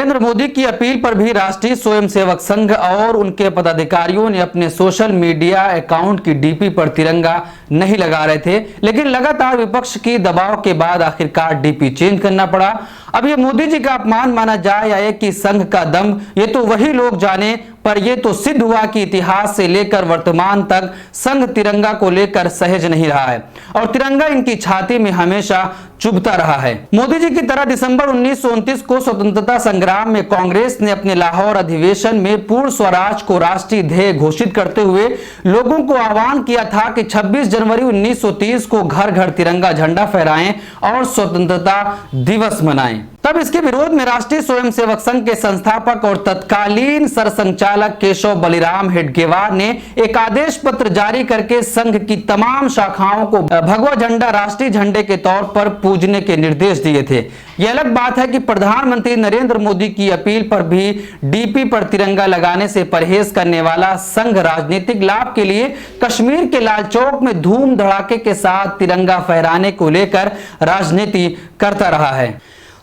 नरेंद्र मोदी की अपील पर भी राष्ट्रीय स्वयंसेवक संघ और उनके पदाधिकारियों ने अपने सोशल मीडिया अकाउंट की डीपी पर तिरंगा नहीं लगा रहे थे, लेकिन लगातार विपक्ष की दबाव के बाद आखिरकार डीपी चेंज करना पड़ा। अब ये मोदी जी का अपमान माना जाए या कि संघ का दम, ये तो वही लोग जाने, पर यह तो सिद्ध हुआ कि इतिहास से लेकर वर्तमान तक संघ तिरंगा को लेकर सहज नहीं रहा है और तिरंगा इनकी छाती में हमेशा चुभता रहा है। मोदी जी की तरह दिसंबर 1929 को स्वतंत्रता संग्राम में कांग्रेस ने अपने लाहौर अधिवेशन में पूर्ण स्वराज को राष्ट्रीय ध्येय घोषित करते हुए लोगों को आह्वान किया था कि 26 जनवरी 1930 को घर घर तिरंगा झंडा फहराएं और स्वतंत्रता दिवस मनाएं। तब इसके विरोध में राष्ट्रीय स्वयंसेवक संघ के संस्थापक और तत्कालीन सरसंघचालक केशव बलिराम हेडगेवार ने एक आदेश पत्र जारी करके संघ की तमाम शाखाओं को भगवा झंडा राष्ट्रीय झंडे के तौर पर पूजने के निर्देश दिए थे। यह अलग बात है कि प्रधानमंत्री नरेंद्र मोदी की अपील पर भी डीपी पर तिरंगा लगाने से परहेज करने वाला संघ राजनीतिक लाभ के लिए कश्मीर के लाल चौक में धूम धड़ाके के साथ तिरंगा फहराने को लेकर राजनीति करता रहा है।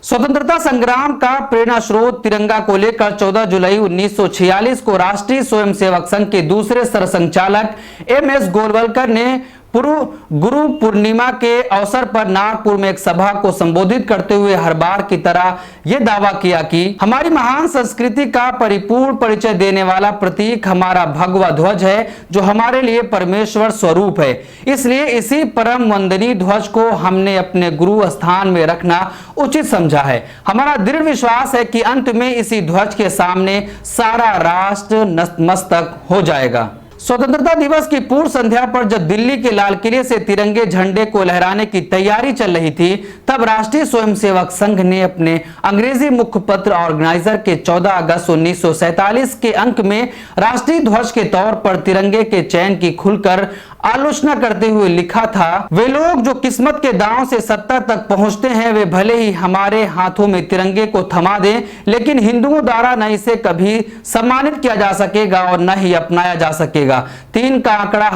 स्वतंत्रता संग्राम का प्रेरणा स्रोत तिरंगा को लेकर 14 जुलाई 1946 को राष्ट्रीय स्वयंसेवक संघ के दूसरे सरसंघचालक एम.एस. गोलवलकर ने गुरु पूर्णिमा के अवसर पर नागपुर में एक सभा को संबोधित करते हुए हर बार की तरह यह दावा किया कि हमारी महान संस्कृति का परिपूर्ण परिचय देने वाला प्रतीक हमारा भगवा ध्वज है, जो हमारे लिए परमेश्वर स्वरूप है। इसलिए इसी परम वंदनीय ध्वज को हमने अपने गुरु स्थान में रखना उचित समझा है। हमारा दृढ़ विश्वास है कि अंत में इसी ध्वज के सामने सारा राष्ट्र नतमस्तक हो जाएगा। स्वतंत्रता दिवस की पूर्व संध्या पर जब दिल्ली के लाल किले से तिरंगे झंडे को लहराने की तैयारी चल रही थी, तब राष्ट्रीय स्वयंसेवक संघ ने अपने अंग्रेजी मुखपत्र ऑर्गेनाइजर के 14 अगस्त 1947 के अंक में राष्ट्रीय ध्वज के तौर पर तिरंगे के चयन की खुलकर आलोचना करते हुए लिखा था, वे लोग जो किस्मत के दांव से सत्ता तक पहुंचते हैं, वे भले ही हमारे हाथों में तिरंगे को थमा दें, लेकिन हिंदुओं द्वारा न इसे कभी सम्मानित किया जा सकेगा और न ही अपनाया जा सकेगा। 3 का आंकड़ा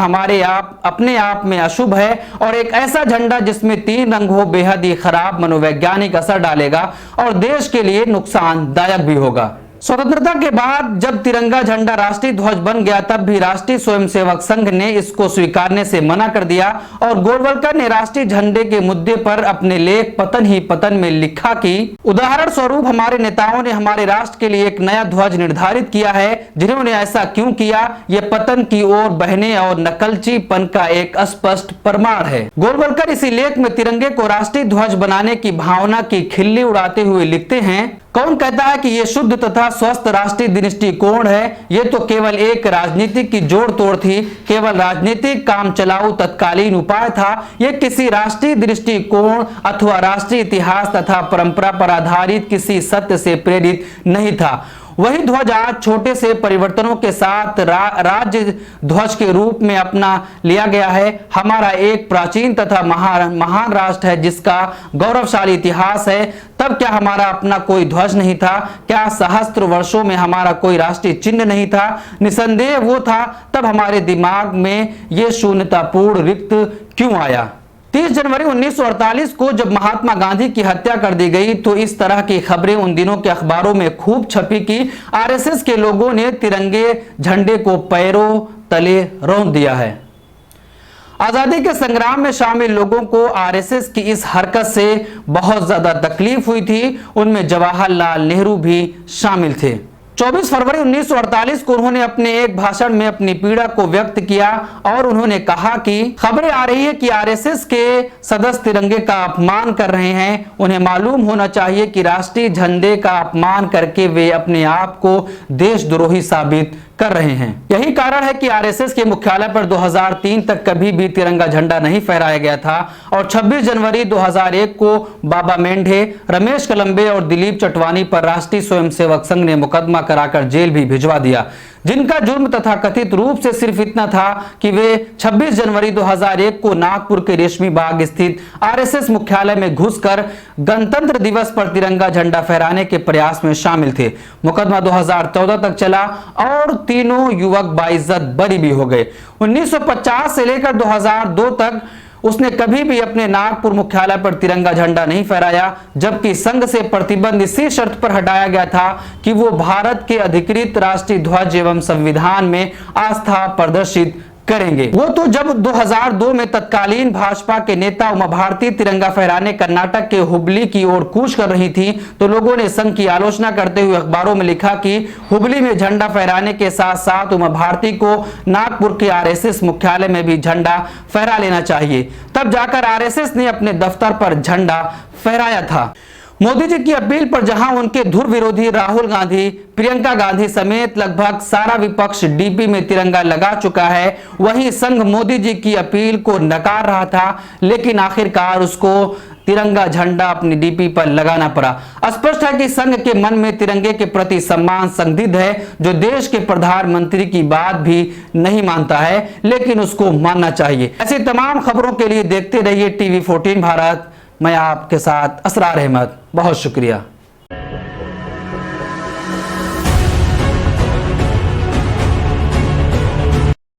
अपने आप में अशुभ है और एक ऐसा झंडा जिसमें 3 रंग हो बेहद ही खराब मनोवैज्ञानिक असर डालेगा और देश के लिए नुकसानदायक भी होगा। स्वतंत्रता के बाद जब तिरंगा झंडा राष्ट्रीय ध्वज बन गया, तब भी राष्ट्रीय स्वयंसेवक संघ ने इसको स्वीकारने से मना कर दिया और गोलवलकर ने राष्ट्रीय झंडे के मुद्दे पर अपने लेख पतन ही पतन में लिखा कि उदाहरण स्वरूप हमारे नेताओं ने हमारे राष्ट्र के लिए एक नया ध्वज निर्धारित किया है। जिन्होंने ऐसा क्यों किया, यह पतन की ओर बहने और नकलचीपन का एक स्पष्ट प्रमाण है। गोलवलकर इसी लेख में तिरंगे को राष्ट्रीय ध्वज बनाने की भावना की खिल्ली उड़ाते हुए लिखते हैं, कौन कहता है कि यह शुद्ध तथा स्वस्थ राष्ट्रीय दृष्टिकोण है? यह तो केवल एक राजनीतिक की जोड़ तोड़ थी, केवल राजनीतिक काम चलाऊ तत्कालीन उपाय था। यह किसी राष्ट्रीय दृष्टिकोण अथवा राष्ट्रीय इतिहास तथा परंपरा पर आधारित किसी सत्य से प्रेरित नहीं था। वही ध्वज आज छोटे से परिवर्तनों के साथ राज्य ध्वज के रूप में अपना लिया गया है। हमारा एक प्राचीन तथा महान राष्ट्र है जिसका गौरवशाली इतिहास है। तब क्या हमारा अपना कोई ध्वज नहीं था? क्या सहस्त्र वर्षों में हमारा कोई राष्ट्रीय चिन्ह नहीं था? निसंदेह वो था। तब हमारे दिमाग में ये शून्यतापूर्ण रिक्त क्यों आया? 30 जनवरी 1948 को जब महात्मा गांधी की हत्या कर दी गई, तो इस तरह की खबरें उन दिनों के अखबारों में खूब छपी कि आरएसएस के लोगों ने तिरंगे झंडे को पैरों तले रौंद दिया है। आजादी के संग्राम में शामिल लोगों को आरएसएस की इस हरकत से बहुत ज्यादा तकलीफ हुई थी। उनमें जवाहरलाल नेहरू भी शामिल थे। 24 फरवरी 1948 को उन्होंने अपने एक भाषण में अपनी पीड़ा को व्यक्त किया और उन्होंने कहा कि खबरें आ रही है कि आरएसएस के सदस्य तिरंगे का अपमान कर रहे हैं। उन्हें मालूम होना चाहिए कि राष्ट्रीय झंडे का अपमान करके वे अपने आप को देशद्रोही साबित कर रहे हैं। यही कारण है कि आरएसएस के मुख्यालय पर 2003 तक कभी भी तिरंगा झंडा नहीं फहराया गया था और 26 जनवरी 2001 को बाबा मेंढे, रमेश कलंबे और दिलीप चटवानी पर राष्ट्रीय स्वयंसेवक संघ ने मुकदमा कराकर जेल भी भिजवा दिया, जिनका जुर्म तथा कथित रूप से सिर्फ इतना था कि वे 26 जनवरी 2001 को नागपुर के रेशमी बाग स्थित आरएसएस मुख्यालय में घुसकर गणतंत्र दिवस पर तिरंगा झंडा फहराने के प्रयास में शामिल थे। मुकदमा 2014 तक चला और तीनों युवक बाइज्जत बरी भी हो गए। 1950 से लेकर 2002 तक उसने कभी भी अपने नागपुर मुख्यालय पर तिरंगा झंडा नहीं फहराया, जबकि संघ से प्रतिबंध इसी शर्त पर हटाया गया था कि वो भारत के अधिकृत राष्ट्रीय ध्वज एवं संविधान में आस्था प्रदर्शित करेंगे। वो तो जब 2002 में तत्कालीन भाजपा के नेता उमा भारती तिरंगा फहराने कर्नाटक के हुबली की ओर कूच कर रही थी, तो लोगों ने संघ की आलोचना करते हुए अखबारों में लिखा कि हुबली में झंडा फहराने के साथ साथ उमा भारती को नागपुर के आरएसएस मुख्यालय में भी झंडा फहरा लेना चाहिए। तब जाकर आरएसएस ने अपने दफ्तर पर झंडा फहराया था। मोदी जी की अपील पर जहां उनके धुर विरोधी राहुल गांधी, प्रियंका गांधी समेत लगभग सारा विपक्ष डीपी में तिरंगा लगा चुका है, वहीं संघ मोदी जी की अपील को नकार रहा था, लेकिन आखिरकार उसको तिरंगा झंडा अपनी डीपी पर लगाना पड़ा। स्पष्ट है कि संघ के मन में तिरंगे के प्रति सम्मान संदिग्ध है, जो देश के प्रधानमंत्री की बात भी नहीं मानता है, लेकिन उसको मानना चाहिए। ऐसी तमाम खबरों के लिए देखते रहिए TV14 भारत। मैं आपके साथ असरार अहमद। बहुत शुक्रिया।